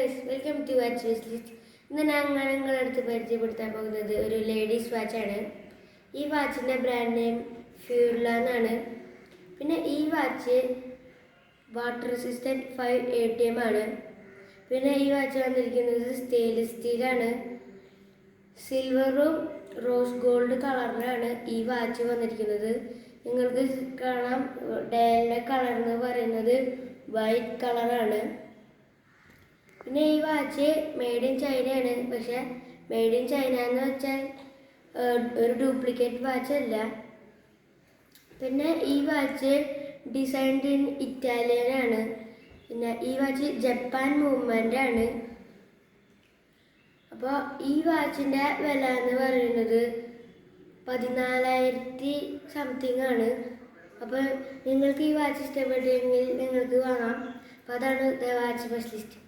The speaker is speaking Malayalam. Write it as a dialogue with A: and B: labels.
A: Welcome to watch list. ഇന്ന് ഞങ്ങൾ നിങ്ങളുടെ അടുത്ത് പരിചയപ്പെടുത്താൻ പോകുന്നത് ഒരു ലേഡീസ് വാച്ചാണ്. ഈ വാച്ചിൻ്റെ ബ്രാൻഡ് നെയിം ഫ്യൂർല എന്നാണ്. പിന്നെ ഈ വാച്ച് വാട്ടർ റെസിസ്റ്റൻറ്റ് 5 ATM ആണ്. പിന്നെ ഈ വാച്ച് വന്നിരിക്കുന്നത് സ്റ്റെയിൻലെസ് സ്റ്റീലാണ്. സിൽവറും റോസ് ഗോൾഡ് കളറിലാണ് ഈ വാച്ച് വന്നിരിക്കുന്നത്. നിങ്ങൾക്ക് കാണാം, ഡയലിൻ്റെ കളർ എന്ന് പറയുന്നത് വൈറ്റ് കളറാണ്. പിന്നെ ഈ വാച്ച് മെയ്ഡ് ഇൻ ചൈനയാണ്. പക്ഷെ മെയ്ഡ് ഇൻ ചൈന എന്ന് വെച്ചാൽ ഒരു ഡ്യൂപ്ലിക്കേറ്റ് വാച്ച് അല്ല. പിന്നെ ഈ വാച്ച് ഡിസൈൻഡ് ഇൻ ഇറ്റാലിയനാണ്. പിന്നെ ഈ വാച്ച് ജപ്പാൻ മൂവ്മെൻ്റ് ആണ്. അപ്പോൾ ഈ വാച്ചിൻ്റെ വില എന്ന് പറയുന്നത് 14,000 സംതിങ് ആണ്. അപ്പോൾ നിങ്ങൾക്ക് ഈ വാച്ച് ഇഷ്ടപ്പെട്ടെങ്കിൽ നിങ്ങൾക്ക് വാങ്ങാം. അപ്പോൾ അതാണ് ദ വാച്ച് സ്പെഷ്യലിസ്റ്റ്.